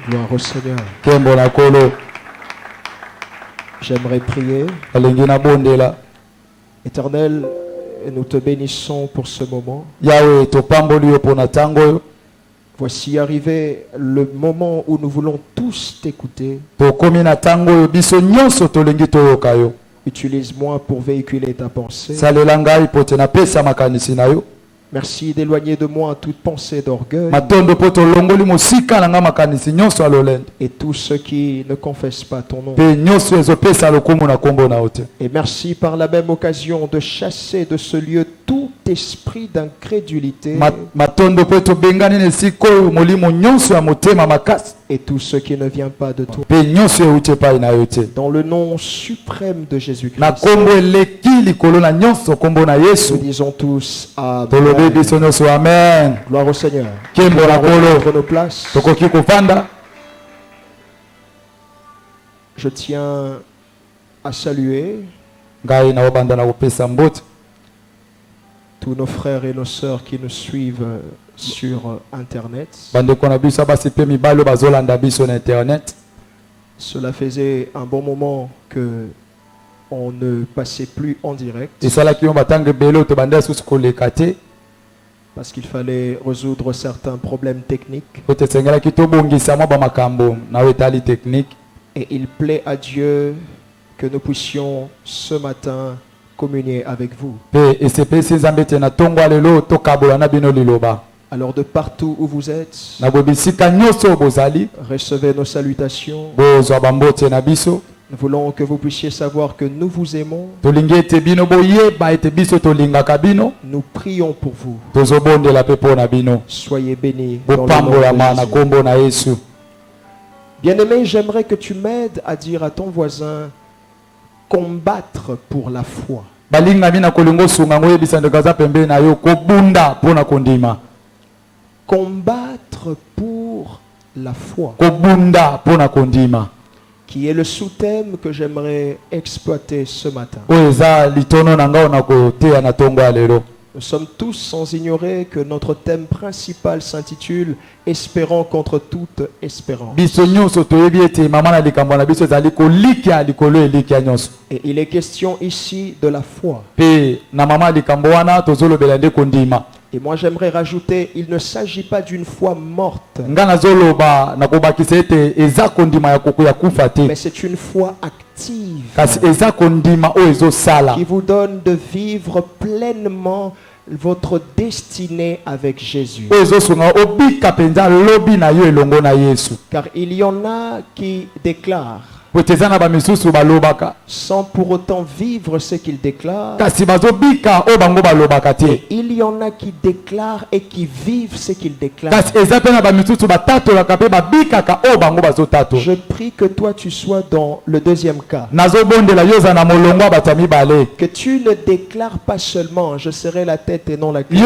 Gloire au Seigneur. J'aimerais prier. Éternel, nous te bénissons pour ce moment. Voici arrivé le moment où nous voulons tous t'écouter. Utilise-moi pour véhiculer ta pensée. Merci d'éloigner de moi toute pensée d'orgueil et tous ceux qui ne confessent pas ton nom. Et merci par la même occasion de chasser de ce lieu tout esprit d'incrédulité et tout ce qui ne vient pas de toi. Dans le nom suprême de Jésus-Christ, nous disons tous Amen. Gloire au Seigneur. Prendre nos places. Je tiens à saluer tous nos frères et nos sœurs qui nous suivent sur Internet. Cela faisait un bon moment que on ne passait plus en direct parce qu'il fallait résoudre certains problèmes techniques. Et il plaît à Dieu que nous puissions ce matin communier avec vous. Alors de partout où vous êtes, recevez nos salutations. Nous voulons que vous puissiez savoir que nous vous aimons. Nous prions pour vous. Soyez bénis dans le nom de Jésus. Bien-aimé, j'aimerais que tu m'aides à dire à ton voisin combattre pour la foi. Combattre pour la foi, qui est le sous-thème que j'aimerais exploiter ce matin. Nous sommes tous sans ignorer que notre thème principal s'intitule « Espérant contre toute espérance ». Et il est question ici de la foi. Et moi j'aimerais rajouter, il ne s'agit pas d'une foi morte, mais c'est une foi active qui vous donne de vivre pleinement votre destinée avec Jésus. Car il y en a qui déclarent sans pour autant vivre ce qu'ils déclarent. Et il y en a qui déclarent et qui vivent ce qu'ils déclarent. Je prie que toi tu sois dans le deuxième cas. Que tu ne déclares pas seulement je serai la tête et non la queue, mais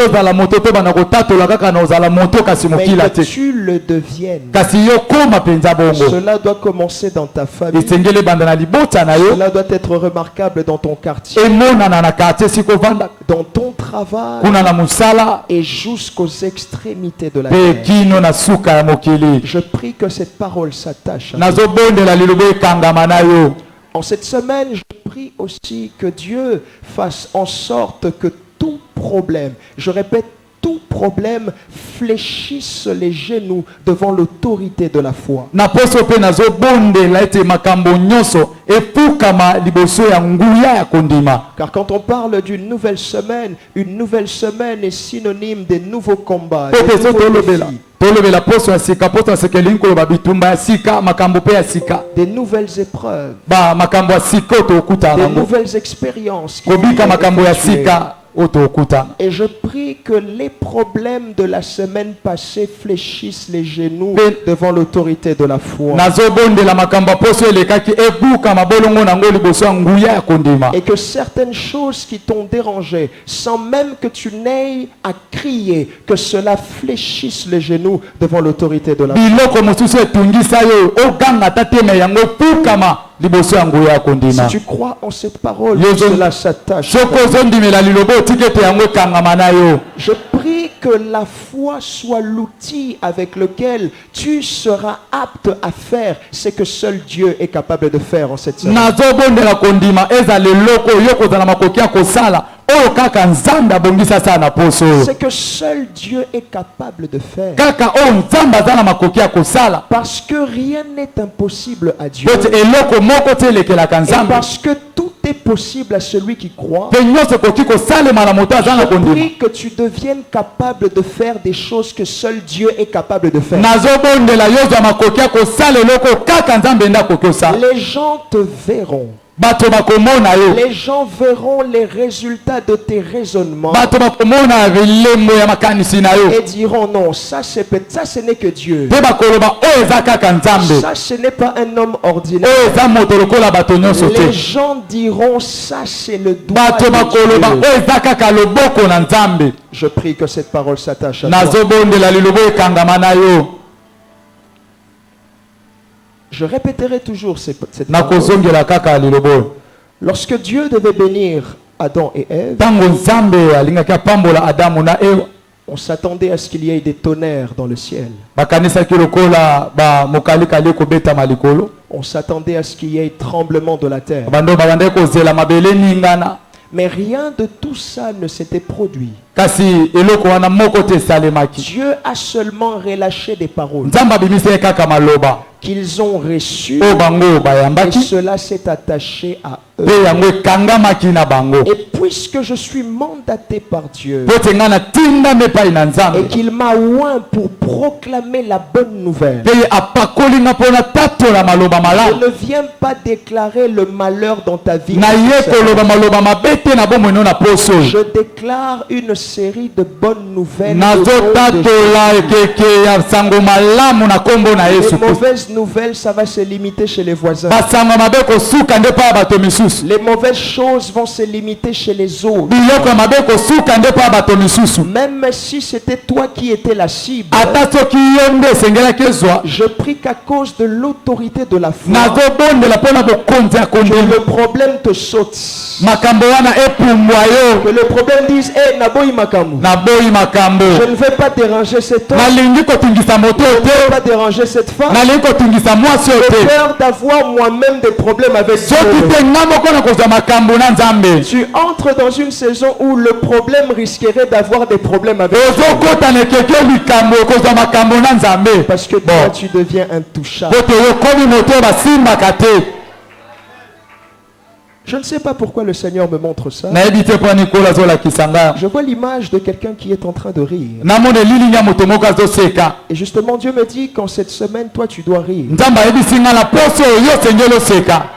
que tu le deviennes. Cela doit commencer dans ta famille. Cela doit être remarquable dans ton quartier, dans ton travail et jusqu'aux extrémités de la terre. Je prie que cette parole s'attache à toi. En cette semaine, je prie aussi que Dieu fasse en sorte que tout problème, je répète, tout problème fléchisse les genoux devant l'autorité de la foi. Car quand on parle d'une nouvelle semaine est synonyme des nouveaux combats, des nouvelles épreuves, des nouvelles expériences qui et je prie que les problèmes de la semaine passée fléchissent les genoux devant l'autorité de la foi. Et que certaines choses qui t'ont dérangé, sans même que tu n'aies à crier, que cela fléchisse les genoux devant l'autorité de la foi. Si tu crois en cette parole, cela s'attache. Je prie que la foi soit l'outil avec lequel tu seras apte à faire ce que seul Dieu est capable de faire en cette semaine. Ce que seul Dieu est capable de faire. Parce que rien n'est impossible à Dieu. Et parce que tout est possible à celui qui croit. Je prie que tu deviennes capable de faire des choses que seul Dieu est capable de faire. Les gens te verront. Les gens verront les résultats de tes raisonnements et diront non, ça ce n'est que Dieu. Ça ce n'est pas un homme ordinaire. Les gens diront ça c'est le doigt de Dieu. Je prie que cette parole s'attache à toi. Je répéterai toujours cette parole. Lorsque Dieu devait bénir Adam et Ève, on s'attendait à ce qu'il y ait des tonnerres dans le ciel. On s'attendait à ce qu'il y ait tremblement de la terre. Mais rien de tout ça ne s'était produit. Dieu a seulement relâché des paroles qu'ils ont reçues et cela s'est attaché à eux. Et puisque je suis mandaté par Dieu et qu'il m'a oint pour proclamer la bonne nouvelle, je ne viens pas déclarer le malheur dans ta vie. Je déclare une série de bonnes nouvelles. Les mauvaises nouvelles, ça va se limiter chez les voisins. Les mauvaises choses vont se limiter chez les autres. Même si c'était toi qui étais la cible, je prie qu'à cause de l'autorité de la foi, que le problème te saute. Que le problème dise, hey, naboyi makambo. Je ne vais pas déranger cet homme. Je ne vais pas déranger cette femme. J'ai peur d'avoir moi-même des problèmes avec Dieu. Tu entres dans une saison où le problème risquerait d'avoir des problèmes avec Dieu. Parce que toi, tu deviens intouchable. Je ne sais pas pourquoi le Seigneur me montre ça. Je vois l'image de quelqu'un qui est en train de rire. Et justement, Dieu me dit qu'en cette semaine, toi, tu dois rire.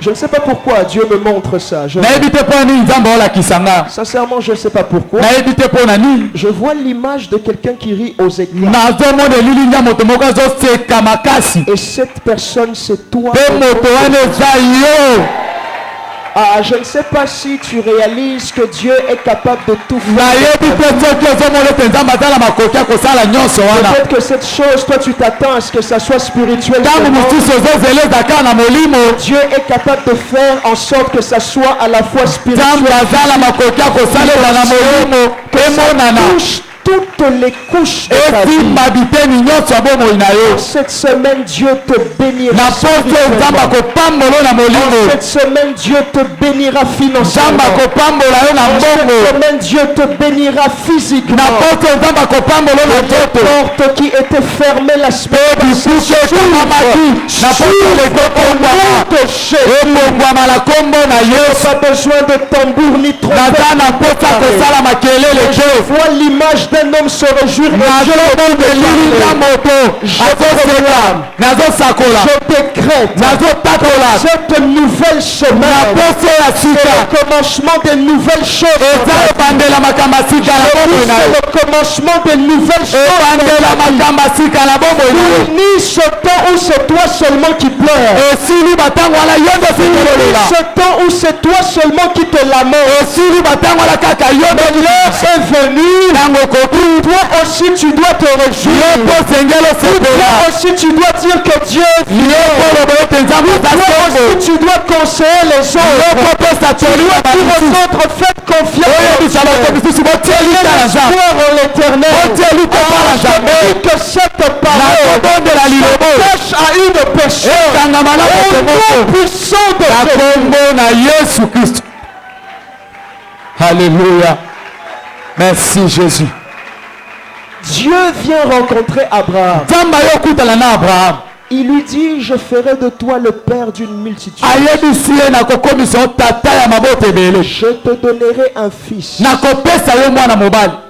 Je ne sais pas pourquoi Dieu me montre ça. Sincèrement, je ne sais pas pourquoi. Je vois l'image de quelqu'un qui rit aux éclats. Et cette personne, c'est toi. Ah, je ne sais pas si tu réalises que Dieu est capable de tout faire. Peut-être que cette chose, toi tu t'attends à ce que ça soit spirituel. Dieu est capable de faire en sorte que ça soit à la fois spirituel. Que ça touche toutes les couches de ta vie. Cette semaine, Dieu te bénira. Cette semaine, Dieu te bénira financièrement. Cette semaine, Dieu te bénira physiquement. Les portes qui étaient fermées la semaine passée pas besoin de tambour ni trompette. Je vois l'image d'un homme se réjouir et je décrète cette nouvelle semaine, c'est le commencement des nouvelles choses. C'est le commencement des nouvelles choses. Ni ce temps où c'est toi seulement qui pleures, ni ce temps où c'est toi seulement qui te lamentes. Mais l'heure est venue, toi aussi tu dois te réjouir. aussi tu dois dire que Dieu est fidèle. Toi aussi tu dois conseiller les autres. Tu dois dire aux autres, faites confiance en l'éternel. Que cette parole s'attache à une personne. Au nom puissant de Jésus. Alléluia. Merci Jésus. Dieu vient rencontrer Abraham. Il lui dit, je ferai de toi le père d'une multitude. Je te donnerai un fils.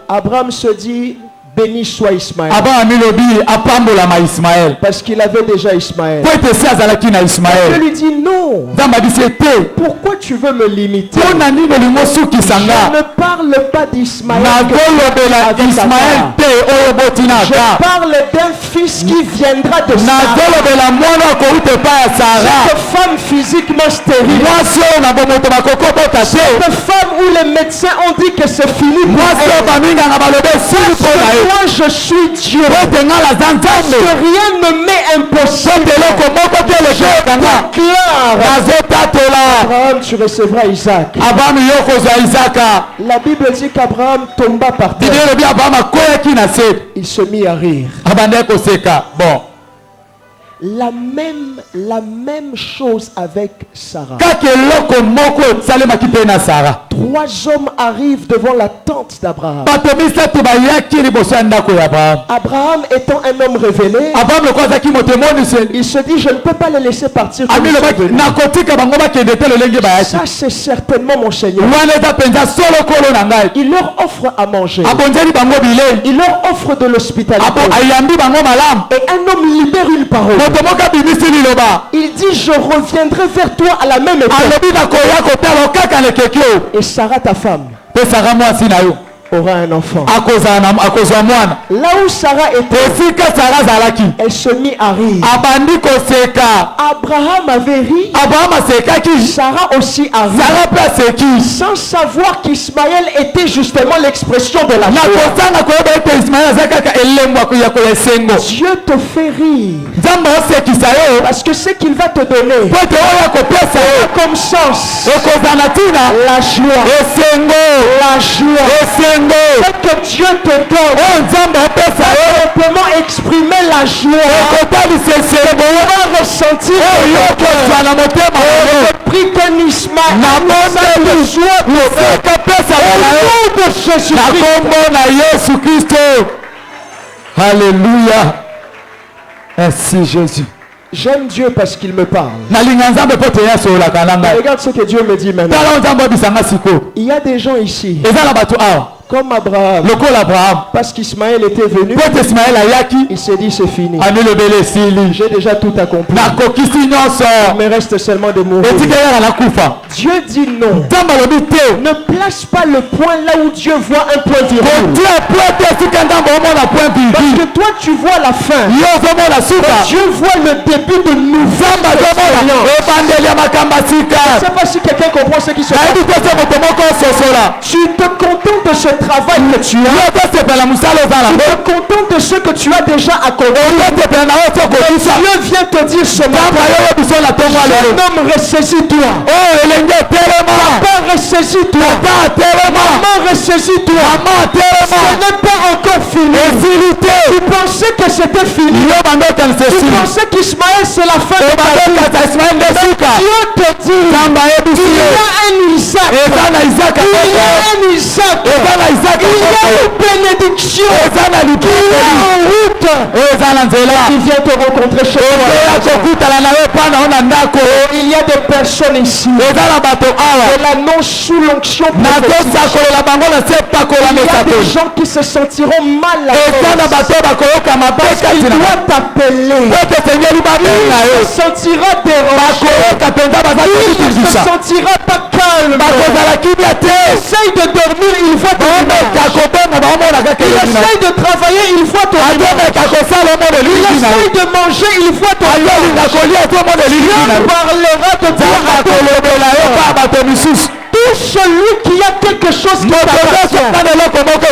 Abraham se dit, béni soit Ismaël. Parce qu'il avait déjà Ismaël. Dieu lui dit non. Pourquoi tu veux me limiter? Je ne parle pas d'Ismaël. Je parle d'un fils qui viendra de Sarah. Cette femme physiquement stérile. Cette femme où les médecins ont dit que c'est fini pour elle. Moi je suis Dieu. Parce que rien ne m'est impossible. Abraham, tu recevras Isaac. La Bible dit qu'Abraham tomba par terre. Il se mit à rire. Bon. La même chose avec Sarah. 3 hommes arrivent devant la tente d'Abraham. Abraham étant un homme révélé, il se dit, je ne peux pas les laisser partir. Ça c'est certainement mon Seigneur. Il leur offre à manger. Il leur offre de l'hospitalité. Et un homme libère une parole. Il dit, je reviendrai vers toi à la même époque. Et Sarah, ta femme, aura un enfant. Là où Sarah était, elle se mit à rire. Abraham avait ri. Sarah aussi a ri. Sans savoir qu'Ismaël était justement l'expression de la joie. Dieu te fait rire. Parce que ce qu'il va te donner comme sens, la joie. La joie. Ce que Dieu te donne, simplement exprimer la joie. On va ressentir le prix qu'un Ismaël de joie au nom de Jésus-Christ. Alléluia. Merci Jésus. J'aime Dieu parce qu'il me parle. Regarde ce que Dieu me dit maintenant. Il y a des gens ici, comme Abraham, parce qu'Ismaël était venu, il s'est dit c'est fini. J'ai déjà tout accompli. Il me reste seulement de mourir. Dieu dit non. Ne place pas le point là où Dieu voit un point virgule. Parce que toi tu vois la fin. Dieu voit le début de nouvelles expériences. Je ne sais pas si quelqu'un comprend ce qui se passe. Tu te contentes de ce travail que tu as. Tu te contentes de ce que tu as déjà accompli. Dieu vient te dire ce matin, jeune homme, ressaisis-toi. Papa, ressaisis-toi. Maman, ressaisis-toi. Ce n'est pas encore fini. Tu pensais que c'était fini. Tu pensais qu'Ismaël c'est la fin de ta vie. Dieu te dit, il y a un Isaac. Il y a un Isaac. Il y a une bénédiction qui est en route. Il vient te rencontrer chez toi. Il y a des personnes ici. Elle annonce sous l'onction prophétique. Il y a des gens qui se sentiront mal à parce qu'il doit t'appeler. Il se sentira dérangé. Il ne se sentira pas calme. Essaye de dormir, il voit ton image. Il essaye de travailler, il voit ton image. Il essaye de manger, il voit ton image. Dieu parlera de toi à tous Tout celui qui a quelque chose qui t'appartient,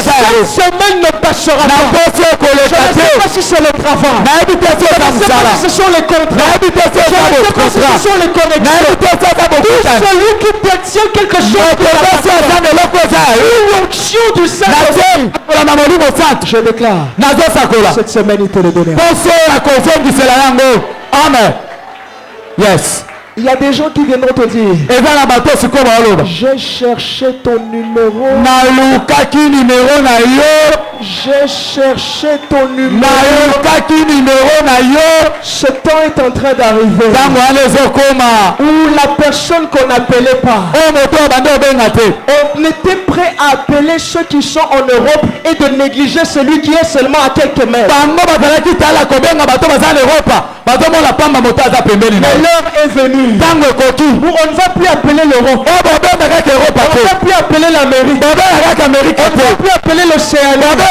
cette semaine ne passera pas. Je ne sais pas si c'est le travail. Je ne sais pas si ce sont les contrats. Je ne sais pas si ce sont les connexions. Tout celui qui détient quelque chose qui t'appartient, l'onction du Saint-Esprit, je déclare, cette semaine il te le donnera. Amen. Yes. Il y a des gens qui viendront te dire, j'ai cherché ton numéro. J'ai cherché ton numéro. Ce temps est en train d'arriver où la personne qu'on n'appelait pas, on était prêt à appeler ceux qui sont en Europe et de négliger celui qui est seulement à quelques mètres. Mais l'heure est venue où on ne va plus appeler l'Europe, on ne va plus appeler l'Amérique, on ne va plus appeler l'Océanie, on va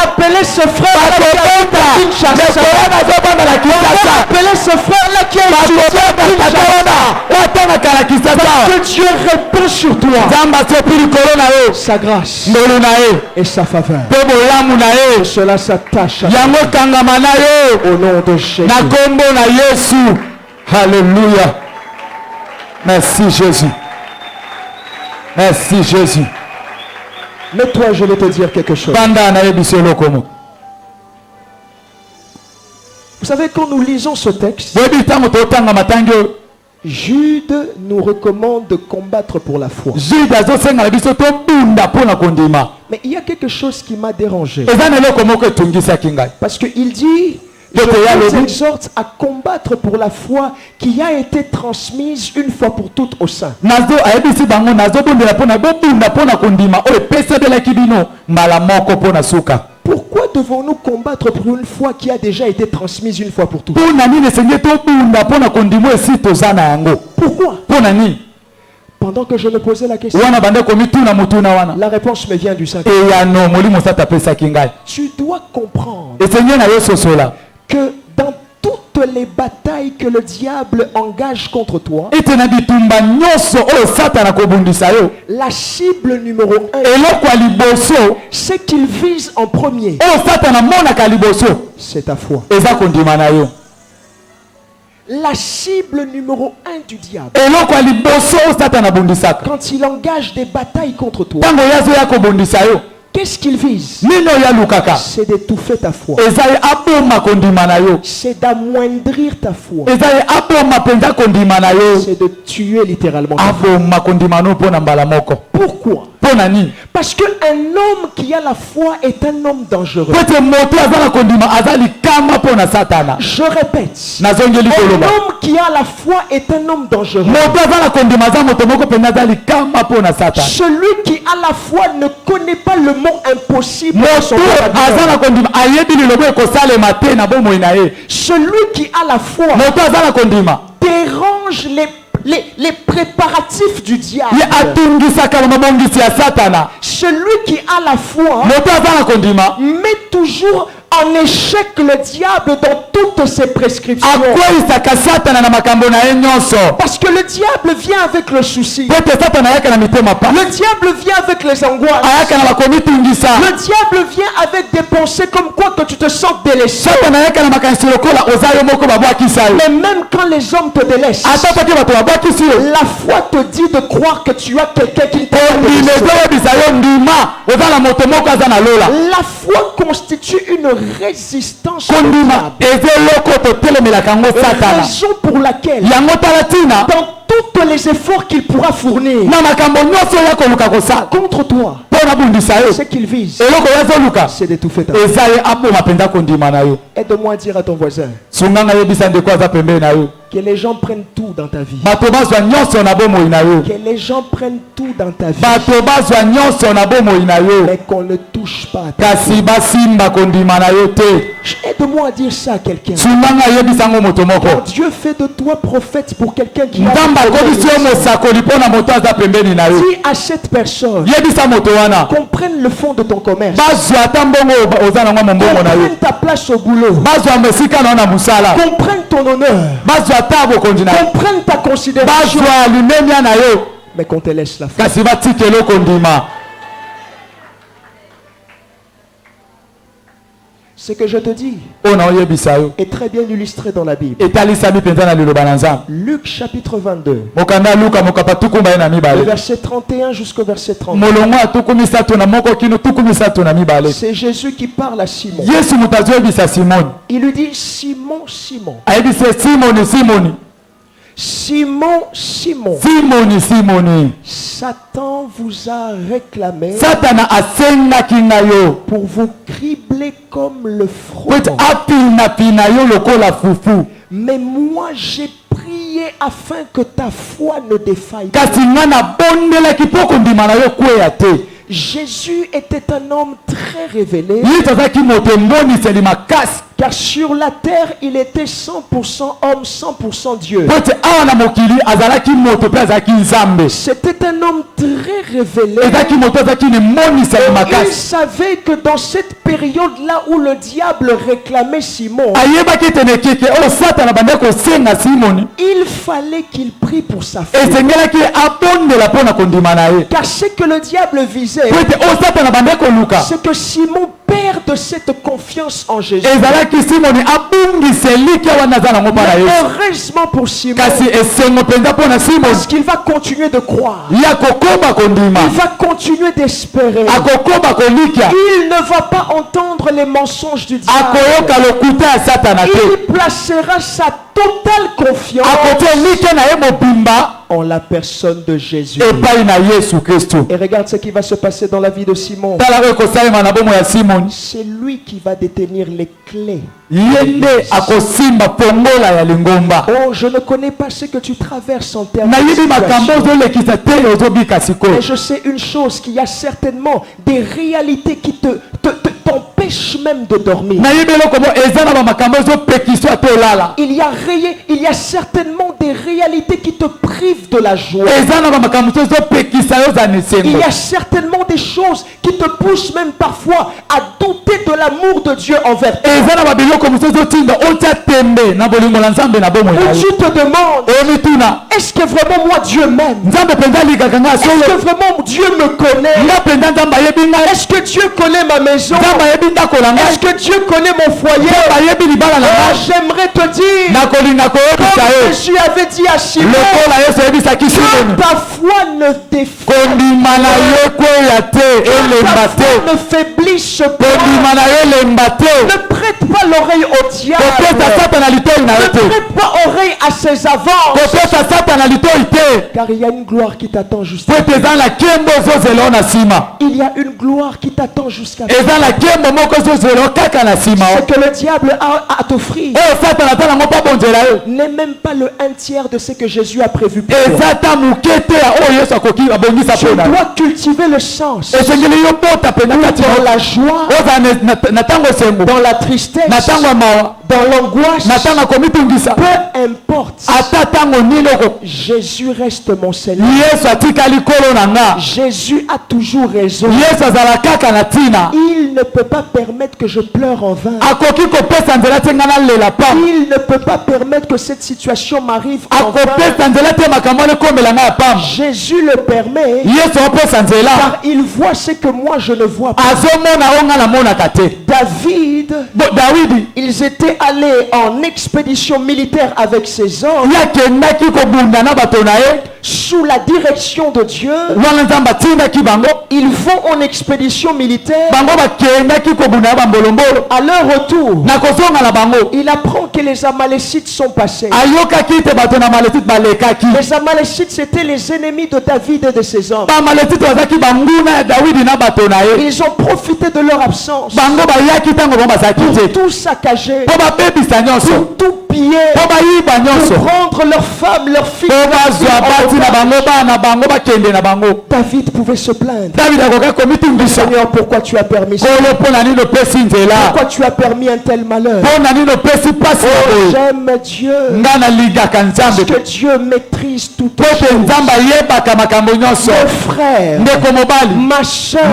appeler ce frère là qui habite à Kinshasa, on va appeler ce frère là qui est que Dieu répand sur toi sa grâce et sa faveur. Cela s'attache au nom de Jésus. Alléluia. Merci Jésus. Merci Jésus. Mais toi, je vais te dire quelque chose. Vous savez, quand nous lisons ce texte, Jude nous recommande de combattre pour la foi. Mais il y a quelque chose qui m'a dérangé. Parce qu'il dit, je vous exhorte à combattre pour la foi qui a été transmise une fois pour toutes au sein. Pourquoi devons-nous combattre pour une foi qui a déjà été transmise une fois pour toutes? Pourquoi? Pendant que je me posais la question, la réponse me vient du Saint-Esprit. Tu dois comprendre que dans toutes les batailles que le diable engage contre toi, la cible numéro 1, c'est qu'il vise en premier, c'est ta foi. La cible numéro 1 du diable, quand il engage des batailles contre toi, qu'est-ce qu'il vise? C'est d'étouffer ta foi. C'est d'amoindrir ta foi. C'est de tuer littéralement ta foi. Pourquoi? Parce qu'un homme qui a la foi est un homme dangereux. Je répète, un homme qui a la foi est un homme dangereux. Celui qui a la foi ne connaît pas le mot impossible. Celui qui a la foi dérange les préparatifs du diable. Celui qui a la foi met toujours en échec le diable dans toutes ses prescriptions. Parce que le diable vient avec le souci. Le diable vient avec les angoisses. Le diable vient avec des pensées comme quoi que tu te sens délaissé. Mais même quand les hommes te délaissent, la foi te dit de croire que tu as quelqu'un qui t'aime. La foi constitue une résistance au diable. Raison pour laquelle dans tous les efforts qu'il pourra fournir contre toi, ce qu'il vise, c'est d'étouffer ta foi. Aide-moi à dire à ton voisin que les gens prennent tout dans ta vie. Que les gens prennent tout dans ta vie. Mais qu'on ne touche pas à ta vie. Aide-moi à dire ça à quelqu'un. Quand Dieu fait de toi prophète pour quelqu'un qui a dis à cette personne qu'on prenne le fond de ton commerce, qu'on prenne ta place au boulot, qu'on prenne ton honneur, qu'on prenne ta considération. mais qu'on te laisse la foi. Ce que je te dis est très bien illustré dans la Bible. Luc chapitre 22. Le verset 31 jusqu'au verset 30. C'est Jésus qui parle à Simon. Il lui dit, Simon, Simon. Simon, Simon. Satan vous a réclamé pour vous cribler comme le froment. Mais moi j'ai prié afin que ta foi ne défaille pas. Jésus était un homme très révélé. Car sur la terre, il était 100% homme, 100% Dieu. C'était un homme très révélé. Il savait que dans cette période-là où le diable réclamait Simon, il fallait qu'il prie pour sa foi. Car ce que le diable visait, c'est que Simon perde cette confiance en Jésus. Heureusement pour Simon, parce qu'il va continuer de croire. Il va continuer d'espérer. Il ne va pas entendre les mensonges du diable. Il placera sa totale confiance en la personne de Jésus. Et regarde ce qui va se passer dans la vie de Simon. C'est lui qui va détenir les clés. Oh, je ne connais pas ce que tu traverses en termes de situation. Mais je sais une chose, qu'il y a certainement des réalités qui t'empêchent même de dormir. Il y a certainement des réalités qui te privent de la joie. Il y a certainement des choses qui te poussent même parfois à douter de l'amour de Dieu envers toi. Où tu te demandes, est-ce que vraiment moi Dieu m'aime? Est-ce que vraiment Dieu me connaît? Est-ce que Dieu connaît ma maison? Est-ce que Dieu connaît mon foyer? J'aimerais te dire, comme Jésus avait dit à Simon, que ta foi ne défaille, ne faiblisse pas. Ne prête pas l'oreille au diable. Ne prête pas oreille à ses avances. Car il y a une gloire qui t'attend juste après. Il y a une gloire qui t'attend jusqu'à ce que le diable a à t'offrir n'est même pas le 1/3 de ce que Jésus a prévu pour toi. Tu dois cultiver le sens dans la joie, dans la tristesse, dans l'angoisse, peu importe. Jésus reste mon Seigneur. Jésus a toujours raison. Il ne peut pas permettre que je pleure en vain. Il ne peut pas permettre que cette situation m'arrive en vain. Jésus le permet car il voit ce que moi je ne vois pas. David, ils étaient allés en expédition militaire avec ses hommes sous la direction de Dieu. Ils vont en expédition militaire. À leur retour, il apprend que les Amalécites sont passés. Les Amalécites, c'était les ennemis de David et de ses hommes. Ils ont profité de leur absence pour tout saccager, pour tout piller, pour prendre leurs femmes, leurs filles. David pouvait se plaindre. Seigneur, pourquoi tu as permis ça? Pourquoi tu as permis un tel malheur? Oh, j'aime Dieu parce que Dieu maîtrise toutes choses. Mon frère, ma soeur,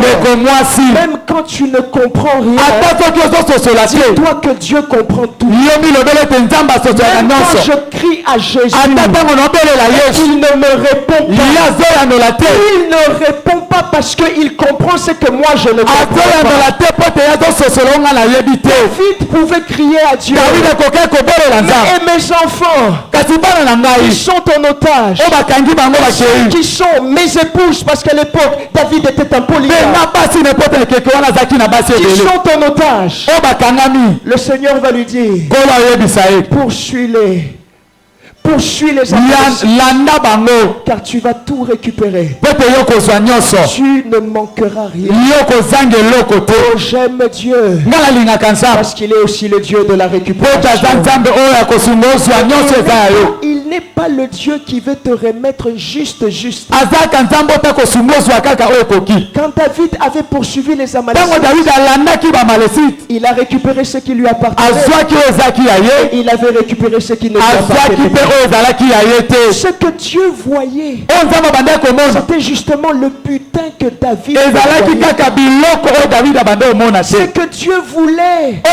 même quand tu ne comprends rien, dis-toi que Dieu comprend tout. même quand je crie à Jésus, il ne me répond pas. Il ne répond pas parce qu'il comprend ce que moi je ne comprends pas. David pouvait crier à Dieu. Mais mes enfants, ils sont en otage. Qui sont mes épouses, parce qu'à l'époque, David était un polygame. Qui sont en otage. Le Seigneur va lui dire, poursuis-les. Poursuis les adversaires, car tu vas tout récupérer. Tu ne manqueras rien. Oh, j'aime Dieu, parce qu'il est aussi le Dieu de la récupération. Il n'est pas le Dieu qui veut te remettre juste. Quand David avait poursuivi les Amalécites, il a récupéré ce qui lui appartenait. Et il avait récupéré ce qui ne lui appartenait pas. Ce que Dieu voyait, c'était justement le butin que David voyait. Ce que Dieu voulait,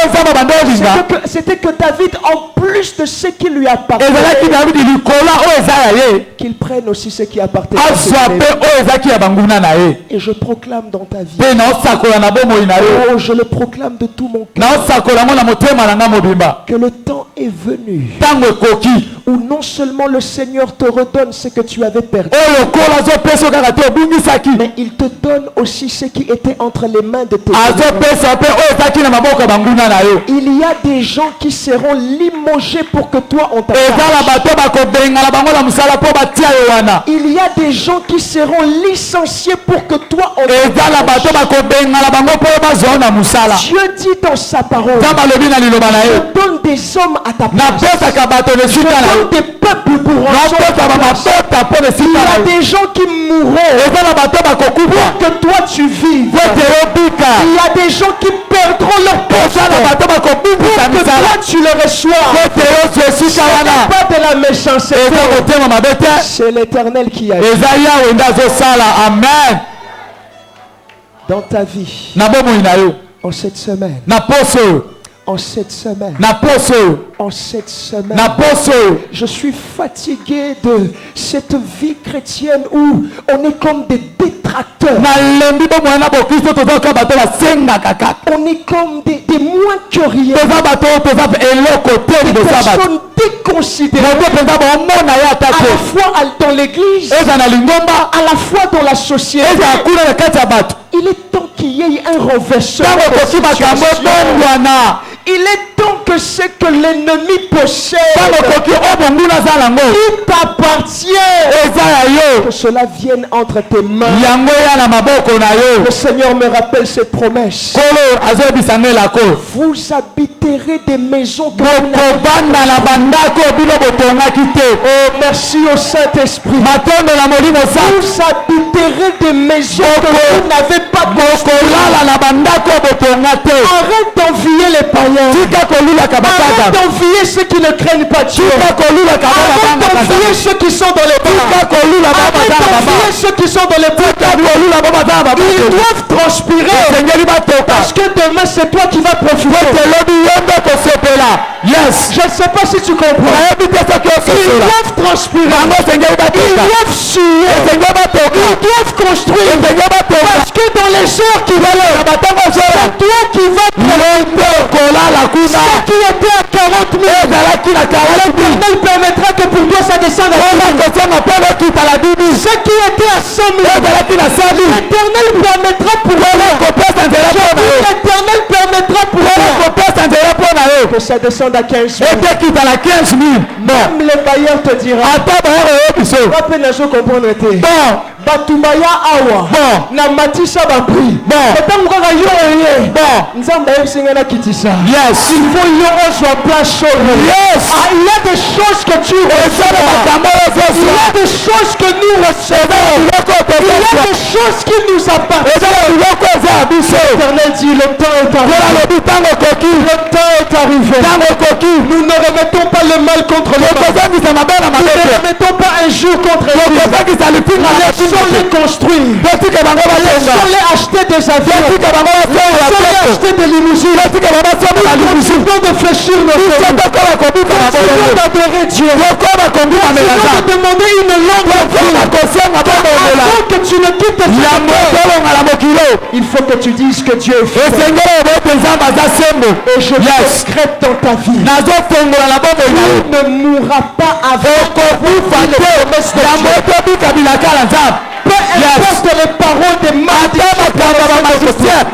c'était que David, en plus de ce qui lui appartenait, qu'il prenne aussi ce qui appartenait à ses frères. Et je proclame dans ta vie, oh, je le proclame de tout mon cœur, que le temps est venu où non seulement le Seigneur te redonne ce que tu avais perdu, mais il te donne aussi ce qui était entre les mains de tes frères. Il y a des gens qui seront limogés pour que toi on t'attache. Il y a des gens qui seront licenciés pour que toi on t'attache. Dieu dit dans sa parole, je donne des hommes à ta place. Je donne des peuples pour ensemble. Il y a des gens qui mourront pour que toi tu vives. Il y a des gens qui perdront leur poste pour que toi tu le reçois. Ce n'est pas de la méchanceté, c'est l'Éternel qui agit dans ta vie en cette semaine. En cette semaine, je suis fatigué de cette vie chrétienne où on est comme des détracteurs. On est comme des moins que rien. Des personnes déconsidérées. À la fois dans l'église, à la fois dans la société. Il est temps qu'il y ait un renversement. Il est temps que ce que l'ennemi possède, il t'appartient, que cela vienne entre tes mains. Le Seigneur me rappelle ses promesses. Vous habiterez des maisons que vous n'avez pas. Oh, merci au Saint-Esprit. Vous habiterez des maisons que vous n'avez pas. Arrête d'envier les païens. Arrête d'envier ceux qui ne craignent pas Dieu. Arrête d'envier ceux qui sont dans les bras. Arrête d'envier ceux qui sont dans les bras. Ils doivent transpirer, parce que demain c'est toi qui vas profiter. Yes. Je ne sais pas si tu comprends. Ils doivent transpirer. Ils doivent suer. Ils doivent construire. Parce que dans les heures qui viennent, c'est toi qui vas prendre. Ce qui était à 40 000, l'Éternel permettra que pour toi ça descende à 10 000. Ce qui était à 100 000, l'Éternel permettra pour toi. L'Éternel permettra pour toi que ça descende à 15 000. Même les bailleurs te diront. Batumaya awa na matisa bapri etangoka yo oye nzambe yesengana kitisa. Yes, il faut yo soit place chaude. Yes, il y a des choses que tu reçois. Il y a des choses que nous recevons. Il y a des choses qui nous appartiennent. L'Éternel dit le temps est arrivé. Le temps est arrivé. Nous ne remettons pas le mal contre le mal. Nous ne remettons pas un jour contre un jour. Laissons-les construire. Laissons-les acheter des avions. Laissons-les acheter des limousines. Continuons de fléchir nos vies. Continuons d'adorer Dieu. Continuons de demander une longue vie. Avant que tu ne quittes cette terre, il faut que tu dises que Dieu est fidèle. Et je décrète dans ta vie, tu ne mourras pas avant les promesses de Dieu. Peu importe les paroles des malédictions.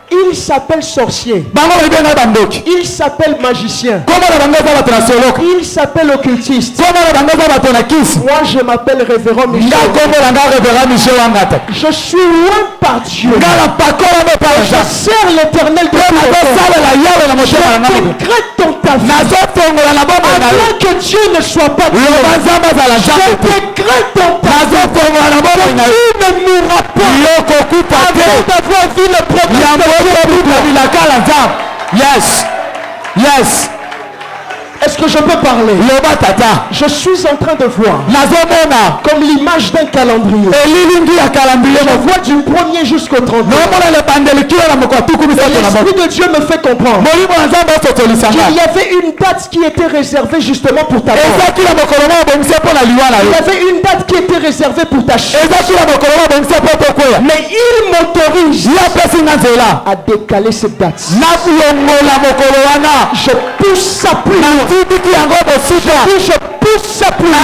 Il s'appelle sorcier. Il s'appelle magicien. Il s'appelle occultiste. Moi je m'appelle révérend Michel. Je suis loin par Dieu. Je sers l'éternel de ton Je décrète dans ta vie afin que Dieu ne soit pas Dieu. Je décrète dans ta vie que tu ne mourras pas avant d'avoir vu le problème. Yes. Yes. Est-ce que je peux parler? Je suis en train de voir comme l'image d'un calendrier. Je vois du 1er jusqu'au 31. L'Esprit de Dieu me fait comprendre qu'il y avait une date qui était réservée justement pour ta mort. Il y avait une date qui était réservée pour ta chute. Mais il m'autorise à décaler cette date. Je pousse ça plus loin. Je pousse ça plus loin.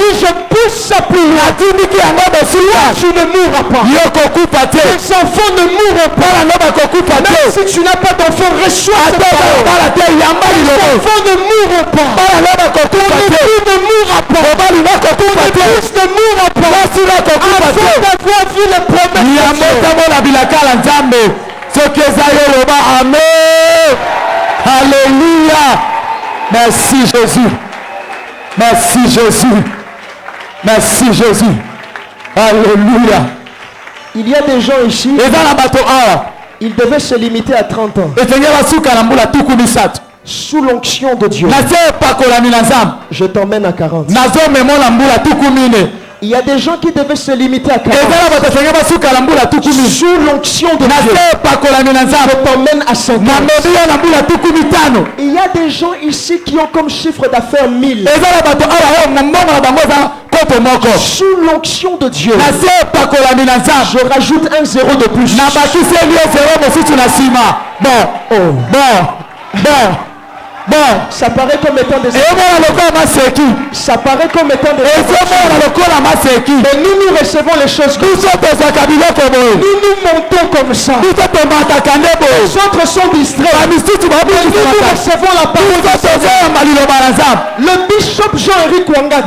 Je pousse ça plus loin. Tu ne mourras pas. Tes enfants ne mourront pas. Même si tu n'as pas d'enfants, reçois cette parole. Tes enfants ne mourront pas. Ton époux ne mourra pas. Ton épouse ne mourra pas. Avant d'avoir vu les promesses. Amen. Alléluia. Merci Jésus. Merci Jésus. Merci Jésus. Alléluia. Il y a des gens ici, ils devaient se limiter à 30 ans. Sous l'onction de Dieu, je t'emmène à 40. Il y a des gens qui devaient se limiter à 40. Sous l'onction de Dieu, je t'emmène à 50. Il y a des gens ici qui ont comme chiffre d'affaires 1000. Sous l'onction de Dieu, je rajoute un zéro de plus. Bon, ça paraît comme étant des ça paraît comme étant des mais nous recevons les choses comme ça. Nous montons comme ça. Les autres sont distraits. Mais nous recevons la parole. Le bishop Jean-Éric Wanga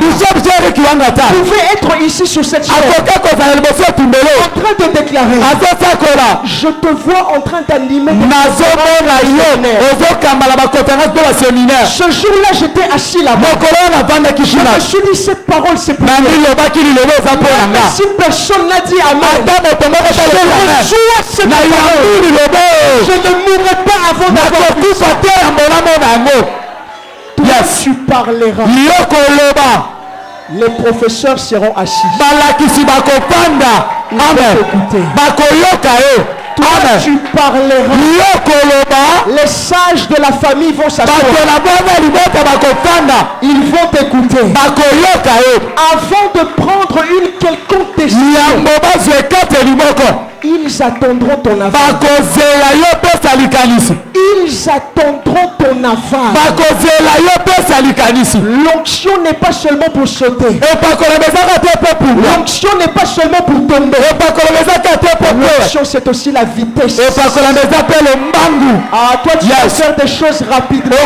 pouvait être ici sur cette chaise en train de déclarer: je te vois en train d'animer. Ce jour-là, j'étais assis là-bas. Je me suis dit, cette parole, c'est pour moi. Si personne n'a dit amen, je reçois cette parole. Je ne mourrai pas avant d'avoir vu ça. Toi, tu parleras. Les professeurs seront assis. Ils vont t'écouter. Toi, tu parleras. Les sages de la famille vont s'asseoir. Ils vont t'écouter. Avant de prendre une quelconque décision, ils attendront ton aval. Ils attendront ton aval. L'onction n'est pas seulement pour sauter. L'onction n'est pas seulement pour tomber. L'onction, c'est aussi la vitesse. Ah, toi, tu vas faire des choses rapidement.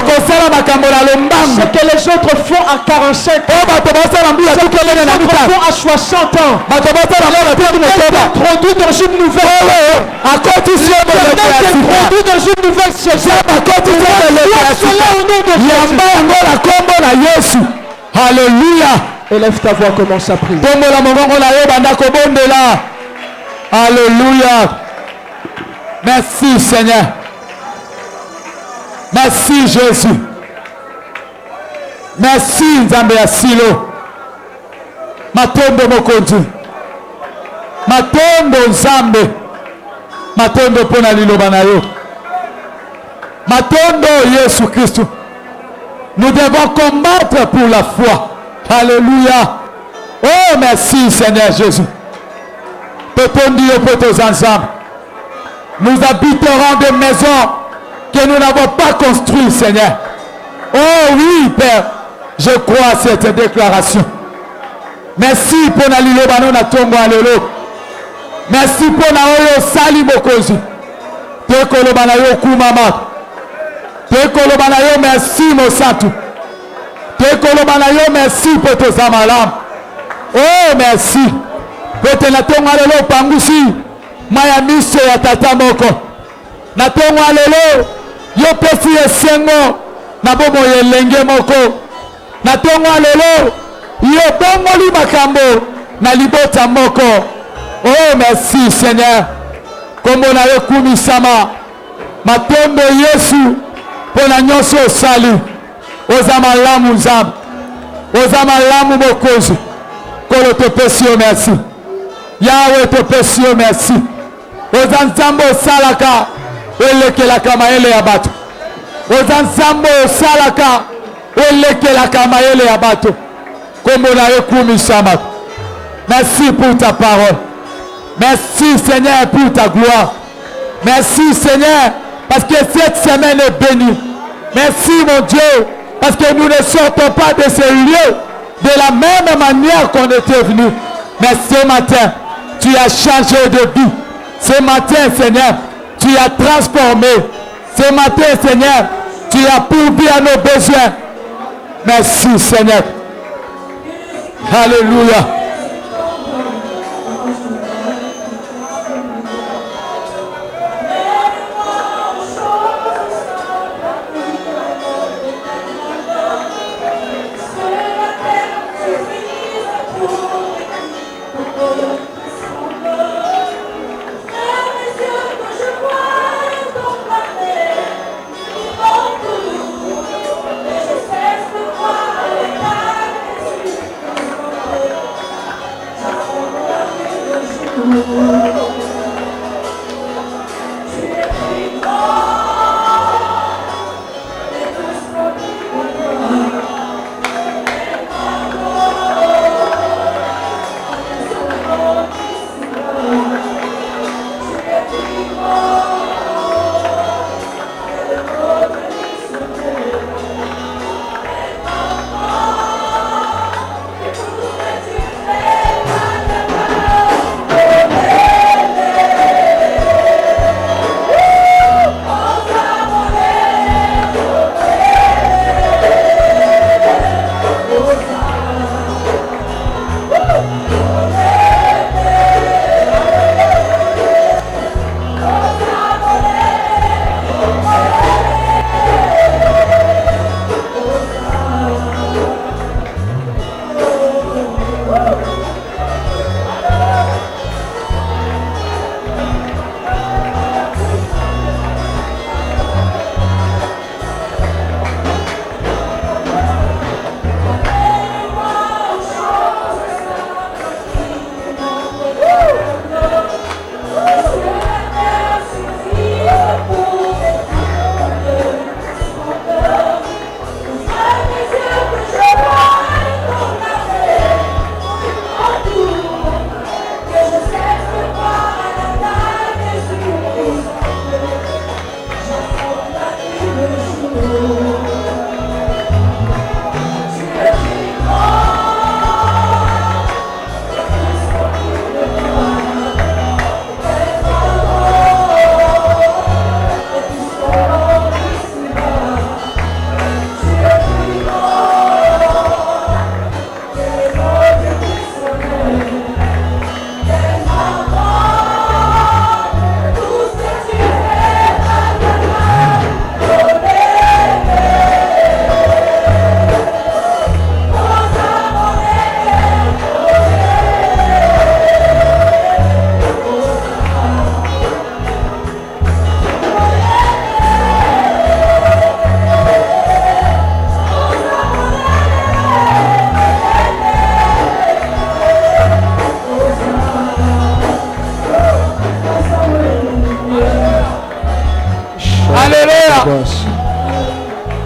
Ce que les autres font à 45 ans, ce que les autres font à 60 ans. Introduit dans une nouvelle dans une nouvelle saison. Alléluia. Élève ta voix, commence à prier. Alléluia. Merci Seigneur. Merci Jésus. Merci Nzambe ya Silo. Matondo mokonzi. Matondo nzambe. Matondo pona liloba na yo. Matondo Yesu Christ. Nous devons combattre pour la foi. Alléluia. Oh, merci Seigneur Jésus. Nous habiterons des maisons que nous n'avons pas construites, Seigneur. Oh oui, Père. Je crois à cette déclaration. Merci pour la liloba na tongo alelo. Merci pour la oyo sali bokozi. Te koloba na yo kumama. Te koloba na yo merci Mosatu. Te koloba na yo merci pour tes amalam. Oh merci. Pour te na tongo alelo pangusi. Maya miso ya tata moko. Na tongo alelo yo pesi esengo na bomo yelenge moko. Na tongo alelo yo bongoli makambo na libota moko. Oh merci Seigneur. Kombo na yo kumisama. Matondo Yesu pona nyonso osali. Oza malamu nzambe. Oza malamu mokozi. Kolo te pesi yo merci. Yahweh te pesi yo merci. Oza nzambe osalaka elekelaka mayele ya bato. Oza nzambe osalaka elekelaka mayele ya bato. Kombo na yo kumisama. Merci pour ta parole. Merci Seigneur pour ta gloire. Merci Seigneur parce que cette semaine est bénie. Merci mon Dieu parce que nous ne sortons pas de ces lieux de la même manière qu'on était venu. Mais ce matin, tu as changé de vie. Ce matin Seigneur, tu as transformé. Ce matin Seigneur, tu as pourvu à nos besoins. Merci Seigneur. Alléluia.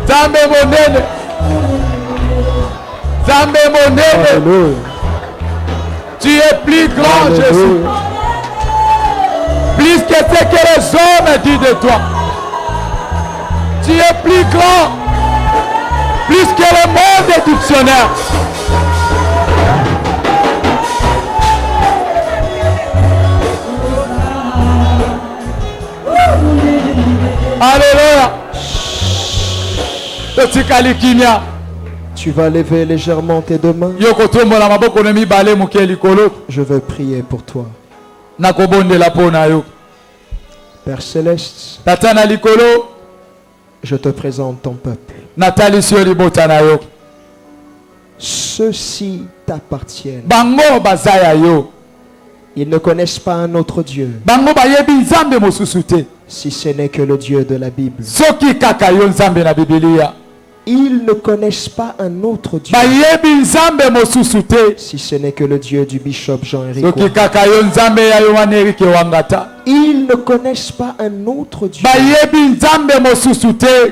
Zambe monene. Zambe monene. Tu es plus grand, Jésus. Plus que ce que les hommes disent de toi. Tu es plus grand. Plus que le monde des dictionnaires. Alléluia. Tu vas lever légèrement tes deux mains. Je veux prier pour toi. Père Céleste, je te présente ton peuple. Ceux-ci t'appartiennent. Ils ne connaissent pas un autre Dieu, si ce n'est que le Dieu de la Bible. Ils ne connaissent pas un autre Dieu, si ce n'est que le Dieu du bishop Jean-Éric. Ils ne connaissent pas un autre Dieu,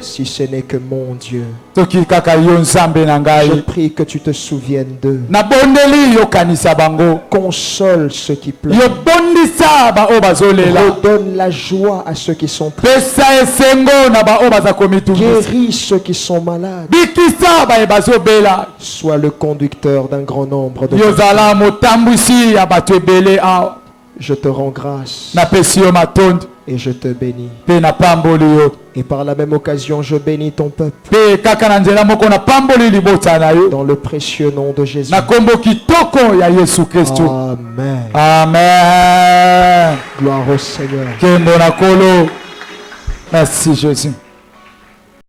si ce n'est que mon Dieu. Je prie que tu te souviennes d'eux. Console ceux qui pleurent. Redonne la joie à ceux qui sont tristes. Guéris ceux qui sont malades. Sois le conducteur d'un grand nombre de personnes. Je te rends grâce et je te bénis. Et par la même occasion, je bénis ton peuple. Dans le précieux nom de Jésus. Amen. Amen. Gloire au Seigneur. Merci Jésus.